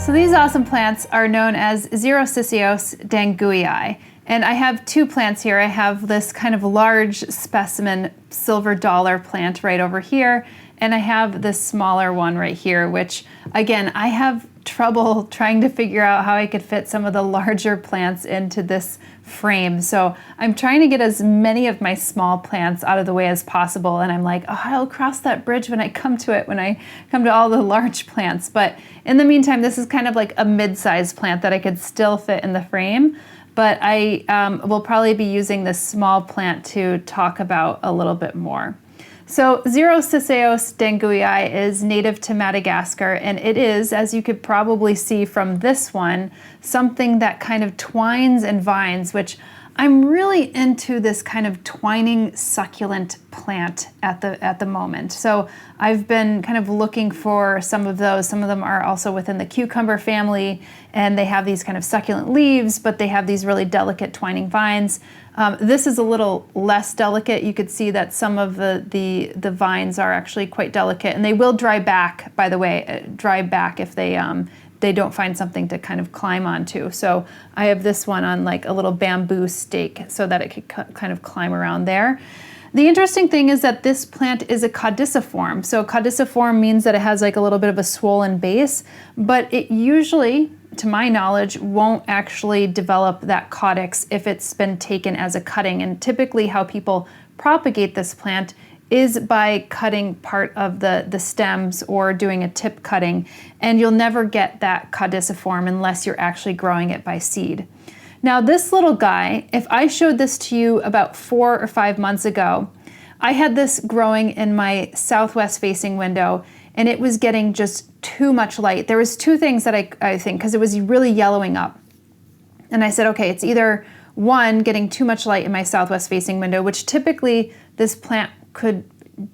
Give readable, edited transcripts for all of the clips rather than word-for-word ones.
So these awesome plants are known as Xerosicyos danguyi. And I have two plants here. I have this kind of large specimen silver dollar plant right over here, and I have this smaller one right here, which again, I have trouble trying to figure out how I could fit some of the larger plants into this frame. So I'm trying to get as many of my small plants out of the way as possible. And I'm like, oh, I'll cross that bridge when I come to it, when I come to all the large plants. But in the meantime, this is kind of like a mid-sized plant that I could still fit in the frame. But I will probably be using this small plant to talk about a little bit more. So Xerosicyos danguyi is native to Madagascar, and it is, as you could probably see from this one, something that kind of twines and vines, which I'm really into this kind of twining succulent plant at the moment. So I've been kind of looking for some of those. Some of them are also within the cucumber family, and they have these kind of succulent leaves, but they have these really delicate twining vines. This is a little less delicate. You could see that some of the vines are actually quite delicate, and they will dry back, by the way, dry back if they don't find something to kind of climb onto. So I have this one on like a little bamboo stake so that it could kind of climb around there. The interesting thing is that this plant is a caudiciform. So caudiciform means that it has like a little bit of a swollen base, but it usually, to my knowledge, won't actually develop that caudex if it's been taken as a cutting. And typically how people propagate this plant is by cutting part of the stems or doing a tip cutting, and you'll never get that caudiciform unless you're actually growing it by seed. Now this little guy, if I showed this to you about 4 or 5 months ago, I had this growing in my southwest facing window, and it was getting just too much light. There was two things that I think, because it was really yellowing up. And I said, okay, it's either one, getting too much light in my southwest facing window, which typically this plant could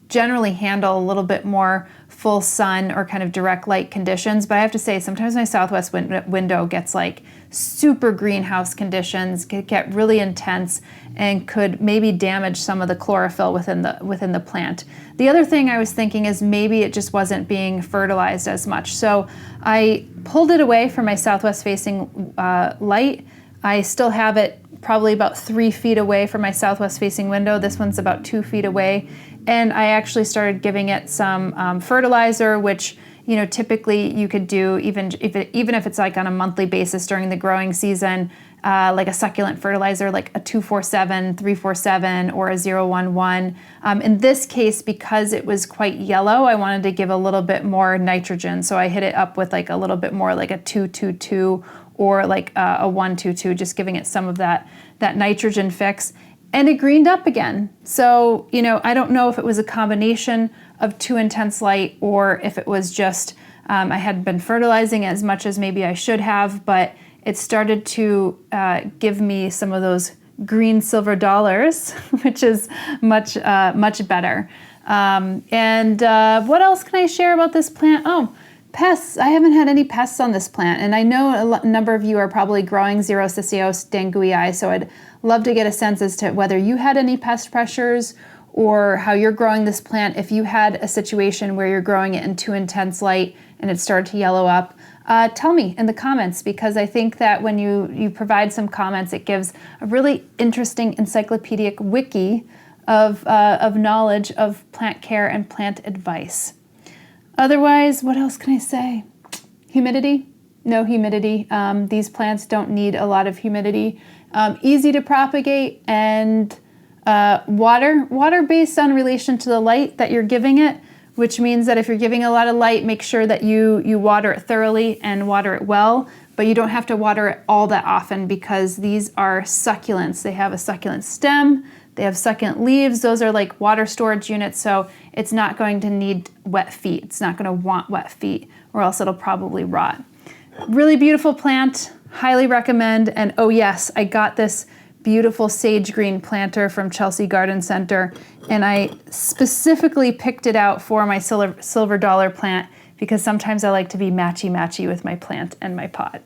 generally handle a little bit more full sun or kind of direct light conditions. But I have to say, sometimes my southwest window gets like super greenhouse conditions, could get really intense, and could maybe damage some of the chlorophyll within the plant. The other thing I was thinking is maybe it just wasn't being fertilized as much. So I pulled it away from my southwest facing light. I still have it probably about 3 feet away from my southwest facing window. This one's about 2 feet away. And I actually started giving it some fertilizer, which, you know, typically you could do even if it's like on a monthly basis during the growing season, like a succulent fertilizer, like a 247, 347, or a 011. In this case, because it was quite yellow, I wanted to give a little bit more nitrogen. So I hit it up with like a little bit more like a 222 or like a 122, just giving it some of that nitrogen fix. And it greened up again. So, you know, I don't know if it was a combination of too intense light or if it was just I hadn't been fertilizing as much as maybe I should have, but it started to give me some of those green silver dollars, which is much better. And what else can I share about this plant? Oh, pests. I haven't had any pests on this plant, and I know a number of you are probably growing Xerosicyos danguyi, so I'd love to get a sense as to whether you had any pest pressures or how you're growing this plant. If you had a situation where you're growing it in too intense light and it started to yellow up, tell me in the comments, because I think that when you provide some comments, it gives a really interesting encyclopedic wiki of knowledge of plant care and plant advice. Otherwise, what else can I say? Humidity? No humidity. These plants don't need a lot of humidity. Easy to propagate, and water based on relation to the light that you're giving it, which means that if you're giving a lot of light, make sure that you water it thoroughly and water it well, but you don't have to water it all that often because these are succulents. They have a succulent stem, they have succulent leaves. Those are like water storage units, so it's not going to need wet feet. It's not going to want wet feet, or else it'll probably rot. Really beautiful plant, highly recommend. And oh yes, I got this beautiful sage green planter from Chelsea Garden Center, and I specifically picked it out for my silver dollar plant because sometimes I like to be matchy-matchy with my plant and my pot.